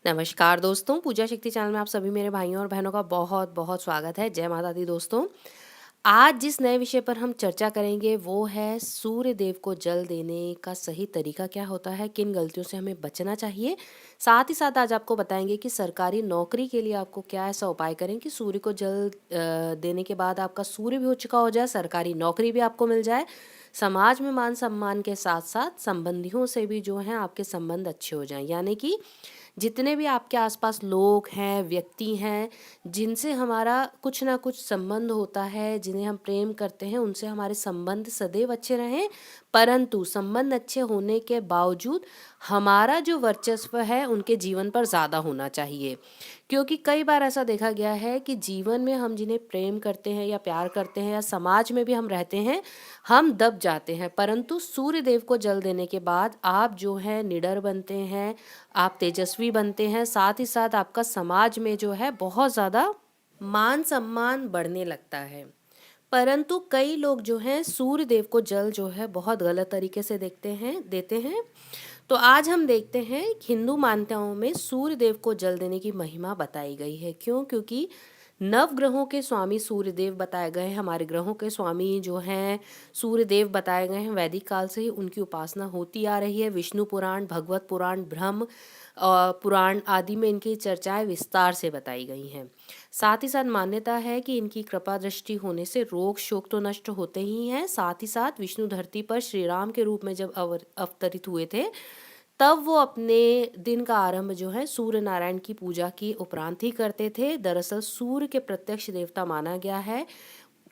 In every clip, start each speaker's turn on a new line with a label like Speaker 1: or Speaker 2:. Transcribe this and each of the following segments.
Speaker 1: नमस्कार दोस्तों, पूजा शक्ति चैनल में आप सभी मेरे भाइयों और बहनों का बहुत बहुत स्वागत है। जय माता दी दोस्तों। आज जिस नए विषय पर हम चर्चा करेंगे वो है सूर्य देव को जल देने का सही तरीका क्या होता है, किन गलतियों से हमें बचना चाहिए। साथ ही साथ आज आपको बताएंगे कि सरकारी नौकरी के लिए आपको क्या ऐसा उपाय करें कि सूर्य को जल देने के बाद आपका सूर्य भी हो चुका हो जाए, सरकारी नौकरी भी आपको मिल जाए, समाज में मान सम्मान के साथ साथ संबंधियों से भी जो हैं आपके संबंध अच्छे हो जाएं। यानी कि जितने भी आपके आसपास लोग हैं, व्यक्ति हैं, जिनसे हमारा कुछ ना कुछ संबंध होता है, जिन्हें हम प्रेम करते हैं, उनसे हमारे संबंध सदैव अच्छे रहें। परंतु संबंध अच्छे होने के बावजूद हमारा जो वर्चस्व है उनके जीवन पर ज़्यादा होना चाहिए। क्योंकि कई बार ऐसा देखा गया है कि जीवन में हम जिन्हें प्रेम करते हैं या प्यार करते हैं या समाज में भी हम रहते हैं, हम दब जाते हैं। परंतु सूर्य देव को जल देने के बाद आप जो है निडर बनते हैं, आप तेजस्वी बनते हैं, साथ ही साथ आपका समाज में जो है बहुत ज़्यादा मान सम्मान बढ़ने लगता है। परंतु कई लोग जो हैं सूर्य देव को जल जो है बहुत गलत तरीके से देते हैं। तो आज हम देखते हैं कि हिंदू मान्यताओं में सूर्य देव को जल देने की महिमा बताई गई है। क्यों? क्योंकि नव ग्रहों के स्वामी सूर्य देव बताए गए हैं। हमारे ग्रहों के स्वामी जो हैं सूर्य देव बताए गए हैं। वैदिक काल से ही उनकी उपासना होती आ रही है। विष्णु पुराण, भगवत पुराण, ब्रह्म पुराण आदि में इनकी चर्चाएं विस्तार से बताई गई हैं। साथ ही साथ मान्यता है कि इनकी कृपा दृष्टि होने से रोग शोक तो नष्ट होते ही हैं। साथ ही साथ विष्णु धरती पर श्री राम के रूप में जब अवतरित हुए थे, तब वो अपने दिन का आरंभ जो है सूर्य नारायण की पूजा की उपरांत ही करते थे। दरअसल सूर्य के प्रत्यक्ष देवता माना गया है,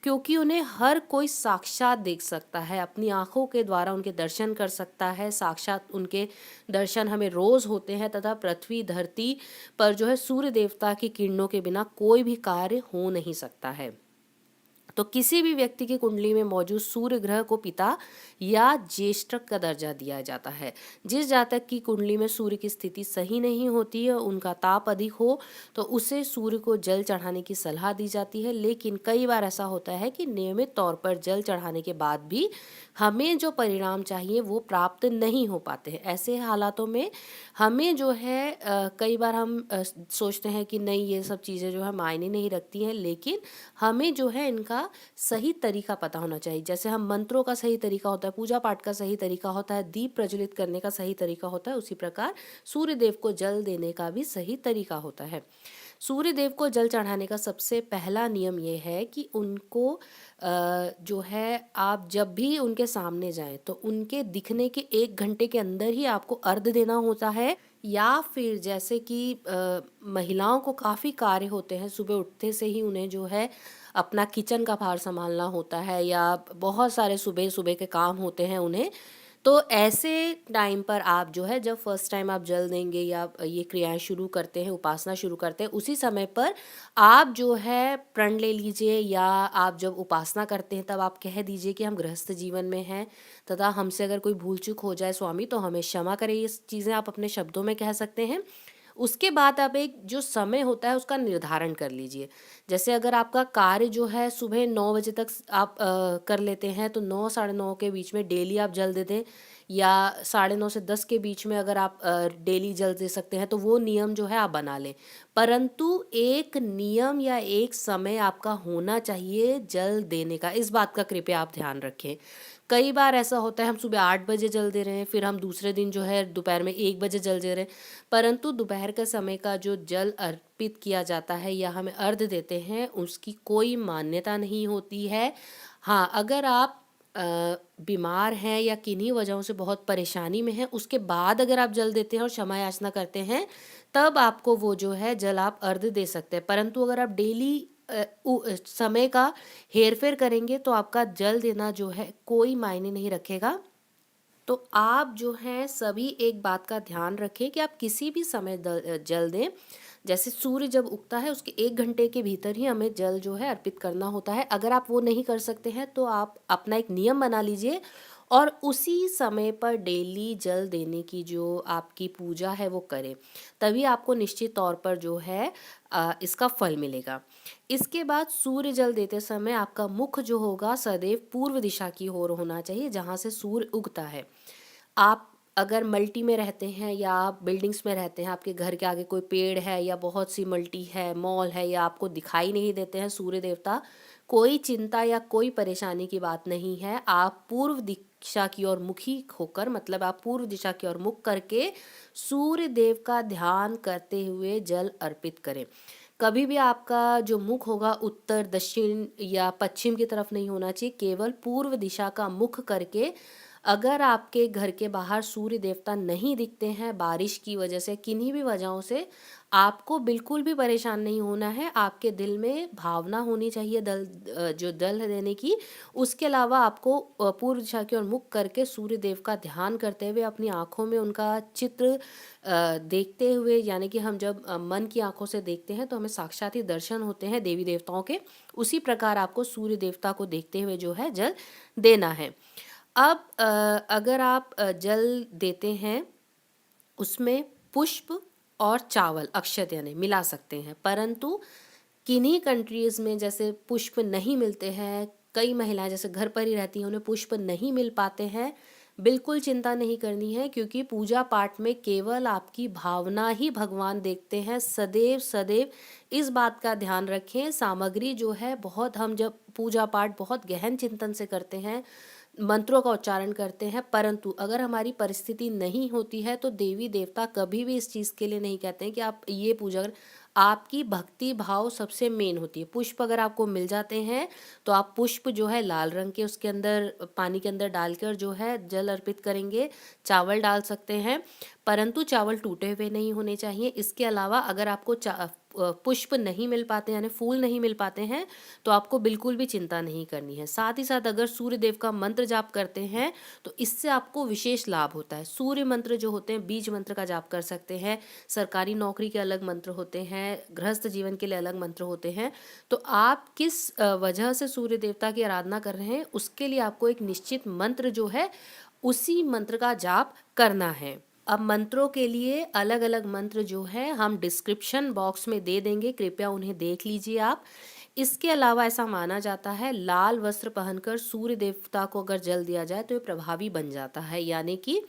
Speaker 1: क्योंकि उन्हें हर कोई साक्षात देख सकता है, अपनी आंखों के द्वारा उनके दर्शन कर सकता है। साक्षात उनके दर्शन हमें रोज होते हैं तथा पृथ्वी धरती पर जो है सूर्य देवता की किरणों के बिना कोई भी कार्य हो नहीं सकता है। तो किसी भी व्यक्ति की कुंडली में मौजूद सूर्य ग्रह को पिता या ज्येष्ठक का दर्जा दिया जाता है। जिस जातक की कुंडली में सूर्य की स्थिति सही नहीं होती है, उनका ताप अधिक हो, तो उसे सूर्य को जल चढ़ाने की सलाह दी जाती है। लेकिन कई बार ऐसा होता है कि नियमित तौर पर जल चढ़ाने के बाद भी हमें जो परिणाम चाहिए वो प्राप्त नहीं हो पाते हैं। ऐसे हालातों में हमें जो है कई बार हम सोचते हैं कि नहीं, ये सब चीज़ें जो है मायने नहीं रखती हैं, लेकिन हमें जो है इनका सही तरीका पता होना चाहिए। जैसे हम मंत्रों का सही तरीका होता है, पूजा पाठ का सही तरीका होता है, दीप प्रज्वलित करने का सही तरीका होता है, उसी प्रकार सूर्य देव को जल देने का भी सही तरीका होता है। सूर्य देव को जल चढ़ाने का सबसे पहला नियम ये है कि उनको जो है आप जब भी उनके सामने जाएं तो उनके दिखने के 1 घंटे के अंदर ही आपको अर्घ देना होता है। या फिर जैसे कि महिलाओं को काफ़ी कार्य होते हैं, सुबह उठते से ही उन्हें जो है अपना किचन का भार संभालना होता है या बहुत सारे सुबह सुबह के काम होते हैं उन्हें। तो ऐसे टाइम पर आप जो है जब फर्स्ट टाइम आप जल देंगे या ये क्रियाएं शुरू करते हैं, उपासना शुरू करते हैं, उसी समय पर आप जो है प्रण ले लीजिए। या आप जब उपासना करते हैं तब आप कह दीजिए कि हम गृहस्थ जीवन में हैं तथा हमसे अगर कोई भूल चूक हो जाए स्वामी तो हमें क्षमा करें। ये चीज़ें आप अपने शब्दों में कह सकते हैं। उसके बाद आप एक जो समय होता है उसका निर्धारण कर लीजिए। जैसे अगर आपका कार्य जो है सुबह 9 बजे तक आप कर लेते हैं, तो 9 साढ़े 9 के बीच में डेली आप जल दे दें। या 9:30 से 10 के बीच में अगर आप डेली जल दे सकते हैं तो वो नियम जो है आप बना लें। परंतु एक नियम या एक समय आपका होना चाहिए जल देने का, इस बात का कृपया आप ध्यान रखें। कई बार ऐसा होता है हम सुबह 8 बजे जल दे रहे हैं, फिर हम दूसरे दिन जो है दोपहर में 1 बजे जल दे रहे हैं। परंतु दोपहर के समय का जो जल अर्पित किया जाता है या हमें अर्घ देते हैं उसकी कोई मान्यता नहीं होती है। हाँ, अगर आप बीमार हैं या किन्हीं वजहों से बहुत परेशानी में हैं, उसके बाद अगर आप जल देते हैं और क्षमा याचना करते हैं, तब आपको वो जो है जल आप अर्घ दे सकते हैं। परंतु अगर आप डेली समय का हेर-फेर करेंगे तो आपका जल देना जो है कोई मायने नहीं रखेगा। तो आप जो हैं सभी एक बात का ध्यान रखें कि आप किसी भी समय जल दें। जैसे सूर्य जब उगता है उसके 1 घंटे के भीतर ही हमें जल जो है अर्पित करना होता है। अगर आप वो नहीं कर सकते हैं तो आप अपना एक नियम बना लीजिए और उसी समय पर डेली जल देने की जो आपकी पूजा है वो करें। तभी आपको निश्चित तौर पर जो है इसका फल मिलेगा। इसके बाद सूर्य जल देते समय आपका मुख जो होगा सदैव पूर्व दिशा की ओर होना चाहिए, जहाँ से सूर्य उगता है। आप अगर मल्टी में रहते हैं या आप बिल्डिंग्स में रहते हैं, आपके घर के आगे कोई पेड़ है या बहुत सी मल्टी है, मॉल है, या आपको दिखाई नहीं देते हैं सूर्य देवता, कोई चिंता या कोई परेशानी की बात नहीं है। आप पूर्व दिशा की ओर मुखी होकर, मतलब आप पूर्व दिशा की ओर मुख करके सूर्य देव का ध्यान करते हुए जल अर्पित करें। कभी भी आपका जो मुख होगा उत्तर, दक्षिण या पश्चिम की तरफ नहीं होना चाहिए, केवल पूर्व दिशा का मुख करके। अगर आपके घर के बाहर सूर्य देवता नहीं दिखते हैं, बारिश की वजह से, किन्हीं भी वजहों से, आपको बिल्कुल भी परेशान नहीं होना है। आपके दिल में भावना होनी चाहिए जो दल देने की। उसके अलावा आपको पूर्व दिशा की ओर मुख करके सूर्य देव का ध्यान करते हुए अपनी आँखों में उनका चित्र देखते हुए, यानी कि हम जब मन की आँखों से देखते हैं तो हमें साक्षात ही दर्शन होते हैं देवी देवताओं के। उसी प्रकार आपको सूर्य देवता को देखते हुए जो है जल देना है। अब अगर आप जल देते हैं, उसमें पुष्प और चावल अक्षत यानी मिला सकते हैं, परंतु किन्हीं कंट्रीज़ में जैसे पुष्प नहीं मिलते हैं, कई महिलाएं जैसे घर पर ही रहती हैं, उन्हें पुष्प नहीं मिल पाते हैं, बिल्कुल चिंता नहीं करनी है, क्योंकि पूजा पाठ में केवल आपकी भावना ही भगवान देखते हैं। सदैव सदैव इस बात का ध्यान रखें। सामग्री जो है, बहुत हम जब पूजा पाठ बहुत गहन चिंतन से करते हैं, मंत्रों का उच्चारण करते हैं, परंतु अगर हमारी परिस्थिति नहीं होती है तो देवी देवता कभी भी इस चीज़ के लिए नहीं कहते हैं कि आप ये पूजा करें। आपकी भक्ति भाव सबसे मेन होती है। पुष्प अगर आपको मिल जाते हैं तो आप पुष्प जो है लाल रंग के, उसके अंदर पानी के अंदर डालकर जो है जल अर्पित करेंगे। चावल डाल सकते हैं, परंतु चावल टूटे हुए नहीं होने चाहिए। इसके अलावा अगर आपको पुष्प नहीं मिल पाते यानी फूल नहीं मिल पाते हैं तो आपको बिल्कुल भी चिंता नहीं करनी है। साथ ही साथ अगर सूर्य देव का मंत्र जाप करते हैं तो इससे आपको विशेष लाभ होता है। सूर्य मंत्र जो होते हैं, बीज मंत्र का जाप कर सकते हैं। सरकारी नौकरी के अलग मंत्र होते हैं, गृहस्थ जीवन के लिए अलग मंत्र होते हैं। तो आप किस वजह से सूर्य देवता की आराधना कर रहे हैं, उसके लिए आपको एक निश्चित मंत्र जो है उसी मंत्र का जाप करना है। अब मंत्रों के लिए अलग अलग मंत्र जो है हम डिस्क्रिप्शन बॉक्स में दे देंगे, कृपया उन्हें देख लीजिए आप। इसके अलावा ऐसा माना जाता है, लाल वस्त्र पहनकर सूर्य देवता को अगर जल दिया जाए तो ये प्रभावी बन जाता है, यानी कि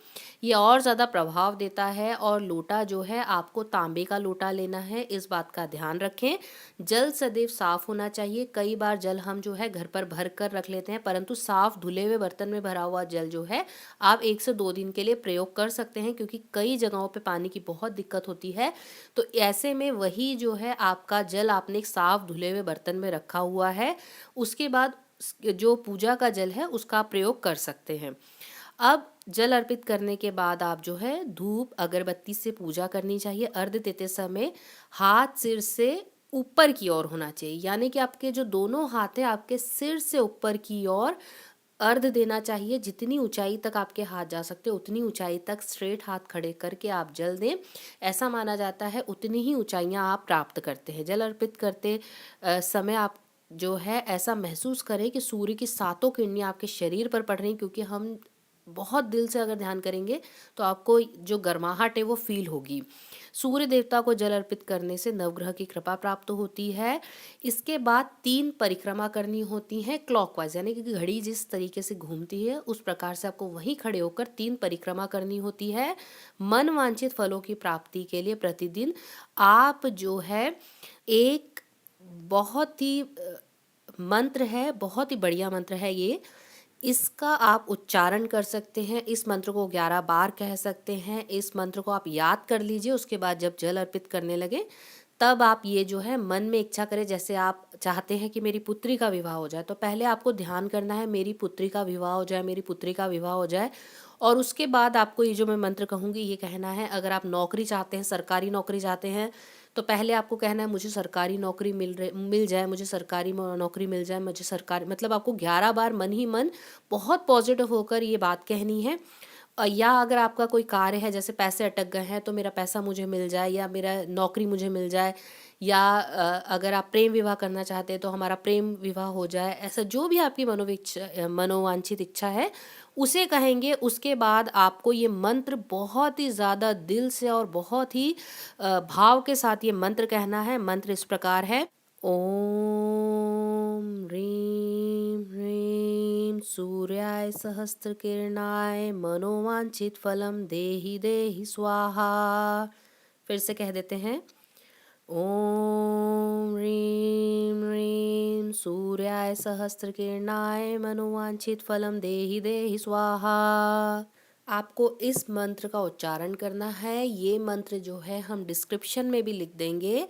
Speaker 1: ये और ज़्यादा प्रभाव देता है। और लोटा जो है आपको तांबे का लोटा लेना है, इस बात का ध्यान रखें। जल सदैव साफ होना चाहिए। कई बार जल हम जो है घर पर भर कर रख लेते हैं, परंतु साफ धुले हुए बर्तन में भरा हुआ जल जो है आप 1 से 2 दिन के लिए प्रयोग कर सकते हैं, क्योंकि कई जगहों पे पानी की बहुत दिक्कत होती है। तो ऐसे में वही जो है आपका जल आपने एक साफ धुले हुए बर्तन में रखा हुआ है, उसके बाद जो पूजा का जल है उसका आप प्रयोग कर सकते हैं। अब जल अर्पित करने के बाद आप जो है धूप अगरबत्ती से पूजा करनी चाहिए। अर्घ्य देते समय हाथ सिर से ऊपर की ओर होना चाहिए, यानी कि आपके जो दोनों हाथ है आपके सिर से ऊपर की ओर अर्घ्य देना चाहिए। जितनी ऊंचाई तक आपके हाथ जा सकते हैं उतनी ऊंचाई तक स्ट्रेट हाथ खड़े करके आप जल दें। ऐसा माना जाता है उतनी ही ऊंचाइयां आप प्राप्त करते हैं। जल अर्पित करते समय आप जो है ऐसा महसूस करें कि सूर्य की सातों किरणें आपके शरीर पर पड़ रही, क्योंकि हम बहुत दिल से अगर ध्यान करेंगे तो आपको जो गर्माहट है वो फील होगी। सूर्य देवता को जल अर्पित करने से नवग्रह की कृपा प्राप्त होती है। इसके बाद 3 परिक्रमा करनी होती हैं क्लॉकवाइज, यानी कि घड़ी जिस तरीके से घूमती है उस प्रकार से आपको वहीं खड़े होकर 3 परिक्रमा करनी होती है। मन वांछित फलों की प्राप्ति के लिए प्रतिदिन आप जो है एक बहुत ही मंत्र है, बहुत ही बढ़िया मंत्र है ये, इसका आप उच्चारण कर सकते हैं। इस मंत्र को 11 बार कह सकते हैं। इस मंत्र को आप याद कर लीजिए। उसके बाद जब जल अर्पित करने लगे तब आप ये जो है मन में इच्छा करें, जैसे आप चाहते हैं कि मेरी पुत्री का विवाह हो जाए, तो पहले आपको ध्यान करना है मेरी पुत्री का विवाह हो जाए, मेरी पुत्री का विवाह हो जाए। और उसके बाद आपको ये जो मैं मंत्र कहूँगी ये कहना है। अगर आप नौकरी चाहते हैं, सरकारी नौकरी चाहते हैं, तो पहले आपको कहना है मुझे सरकारी नौकरी मिल जाए, मुझे सरकारी नौकरी मिल जाए, मुझे सरकारी, मतलब आपको 11 बार मन ही मन बहुत पॉजिटिव होकर ये बात कहनी है। या अगर आपका कोई कार्य है, जैसे पैसे अटक गए हैं तो मेरा पैसा मुझे मिल जाए, या मेरा नौकरी मुझे मिल जाए, या अगर आप प्रेम विवाह करना चाहते हैं तो हमारा प्रेम विवाह हो जाए। ऐसा जो भी आपकी मनोवांछित इच्छा है उसे कहेंगे। उसके बाद आपको ये मंत्र बहुत ही ज़्यादा दिल से और बहुत ही भाव के साथ ये मंत्र कहना है। मंत्र इस प्रकार है, ओम ह्रीं ह्रीं सूर्याय सहस्त्रकिरणाय मनोवांछित फलम देहि देहि स्वाहा। फिर से कह देते हैं, ओम ह्रीं ह्रीं सूर्याय सहस्त्रकिरणाय मनोवांछित फलम देहि देहि स्वाहा। आपको इस मंत्र का उच्चारण करना है। ये मंत्र जो है हम डिस्क्रिप्शन में भी लिख देंगे,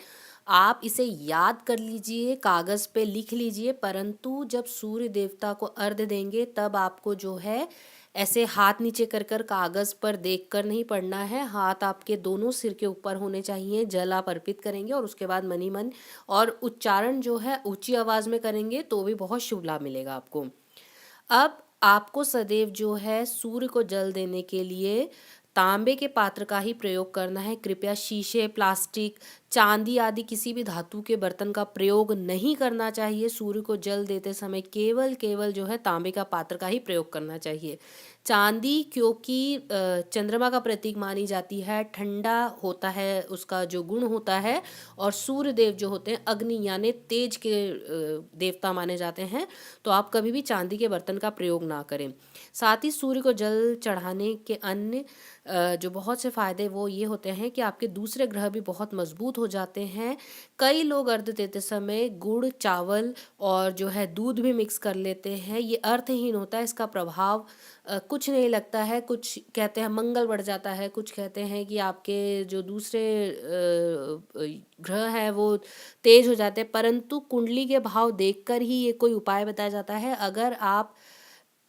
Speaker 1: आप इसे याद कर लीजिए, कागज़ पे लिख लीजिए। परंतु जब सूर्य देवता को अर्घ्य देंगे तब आपको जो है ऐसे हाथ नीचे कर कर कागज़ पर देख कर नहीं पढ़ना है। हाथ आपके दोनों सिर के ऊपर होने चाहिए। जल आप अर्पित करेंगे और उसके बाद मनी मन और उच्चारण जो है ऊंची आवाज़ में करेंगे तो भी बहुत शुभ लाभ मिलेगा आपको। अब आपको सदैव जो है सूर्य को जल देने के लिए तांबे के पात्र का ही प्रयोग करना है। कृपया शीशे, प्लास्टिक, चांदी आदि किसी भी धातु के बर्तन का प्रयोग नहीं करना चाहिए। सूर्य को जल देते समय केवल जो है तांबे का पात्र का ही प्रयोग करना चाहिए। चांदी क्योंकि चंद्रमा का प्रतीक मानी जाती है, ठंडा होता है उसका जो गुण होता है, और सूर्य देव जो होते हैं अग्नि यानी तेज के देवता माने जाते हैं। तो आप कभी भी चांदी के बर्तन का प्रयोग ना करें। साथ ही सूर्य को जल चढ़ाने के अन्य जो बहुत से फ़ायदे वो ये होते हैं कि आपके दूसरे ग्रह भी बहुत मजबूत हो जाते हैं। कई लोग अर्घ्य देते समय गुड़, चावल और जो है दूध भी मिक्स कर लेते हैं। ये अर्थहीन होता है, इसका प्रभाव कुछ नहीं लगता है। कुछ कहते हैं मंगल बढ़ जाता है, कुछ कहते हैं कि आपके जो दूसरे ग्रह हैं वो तेज हो जाते हैं। परंतु कुंडली के भाव देखकर ही ये कोई उपाय बताया जाता है। अगर आप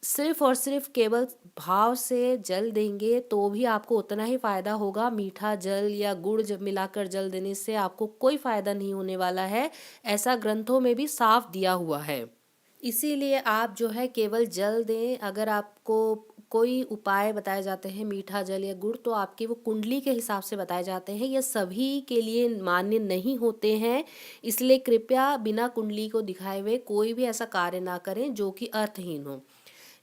Speaker 1: सिर्फ और सिर्फ केवल भाव से जल देंगे तो भी आपको उतना ही फ़ायदा होगा। मीठा जल या गुड़ जब मिलाकर जल देने से आपको कोई फ़ायदा नहीं होने वाला है, ऐसा ग्रंथों में भी साफ दिया हुआ है। इसीलिए आप जो है केवल जल दें। अगर आपको कोई उपाय बताए जाते हैं मीठा जल या गुड़, तो आपकी वो कुंडली के हिसाब से बताए जाते हैं। ये सभी के लिए मान्य नहीं होते हैं, इसलिए कृपया बिना कुंडली को दिखाए हुए कोई भी ऐसा कार्य ना करें जो कि अर्थहीन हो।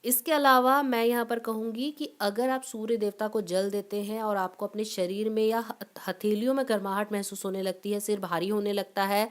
Speaker 1: इसके अलावा मैं यहाँ पर कहूँगी कि अगर आप सूर्य देवता को जल देते हैं और आपको अपने शरीर में या हथेलियों में गर्माहट महसूस होने लगती है, सिर भारी होने लगता है,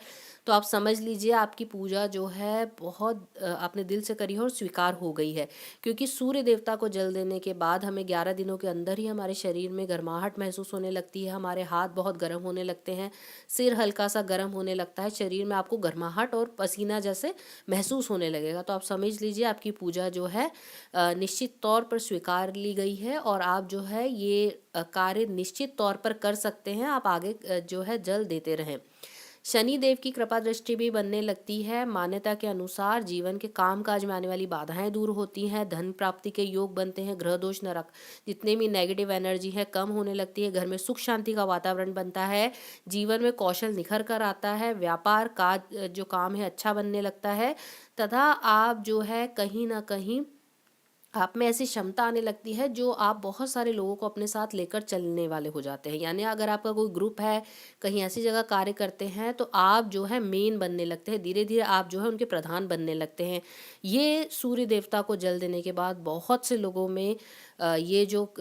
Speaker 1: तो आप समझ लीजिए आपकी पूजा जो है बहुत आपने दिल से करी है और स्वीकार हो गई है। क्योंकि सूर्य देवता को जल देने के बाद हमें 11 दिनों के अंदर ही हमारे शरीर में गर्माहट महसूस होने लगती है, हमारे हाथ बहुत गर्म होने लगते हैं, सिर हल्का सा गर्म होने लगता है, शरीर में आपको गर्माहट और पसीना जैसे महसूस होने लगेगा। तो आप समझ लीजिए आपकी पूजा जो है निश्चित तौर पर स्वीकार ली गई है और आप जो है ये कार्य निश्चित तौर पर कर सकते हैं। आप आगे जो है जल देते रहें। शनि देव की कृपा दृष्टि भी बनने लगती है। मान्यता के अनुसार जीवन के काम काज में आने वाली बाधाएं दूर होती हैं, धन प्राप्ति के योग बनते हैं, ग्रह दोष नरक जितने भी नेगेटिव एनर्जी है कम होने लगती है, घर में सुख शांति का वातावरण बनता है, जीवन में कौशल निखर कर आता है, व्यापार काज जो काम है अच्छा बनने लगता है, तथा आप जो है कहीं ना कहीं आप में ऐसी क्षमता आने लगती है जो आप बहुत सारे लोगों को अपने साथ लेकर चलने वाले हो जाते हैं। यानी अगर आपका कोई ग्रुप है, कहीं ऐसी जगह कार्य करते हैं, तो आप जो है मेन बनने लगते हैं, धीरे धीरे आप जो है उनके प्रधान बनने लगते हैं। ये सूर्य देवता को जल देने के बाद बहुत से लोगों में ये जो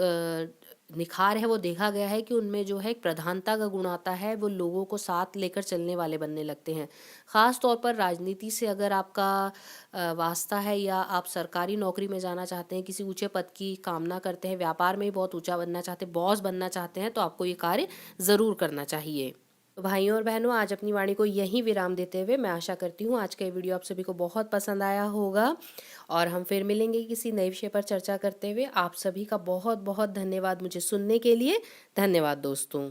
Speaker 1: निखार है वो देखा गया है कि उनमें जो है एक प्रधानता का गुण आता है, वो लोगों को साथ लेकर चलने वाले बनने लगते हैं। ख़ास तौर पर राजनीति से अगर आपका वास्ता है या आप सरकारी नौकरी में जाना चाहते हैं, किसी ऊंचे पद की कामना करते हैं, व्यापार में भी बहुत ऊंचा बनना चाहते हैं, बॉस बनना चाहते हैं, तो आपको ये कार्य ज़रूर करना चाहिए। तो भाइयों और बहनों, आज अपनी वाणी को यहीं विराम देते हुए मैं आशा करती हूँ आज का ये वीडियो आप सभी को बहुत पसंद आया होगा और हम फिर मिलेंगे किसी नए विषय पर चर्चा करते हुए। आप सभी का बहुत बहुत धन्यवाद मुझे सुनने के लिए। धन्यवाद दोस्तों।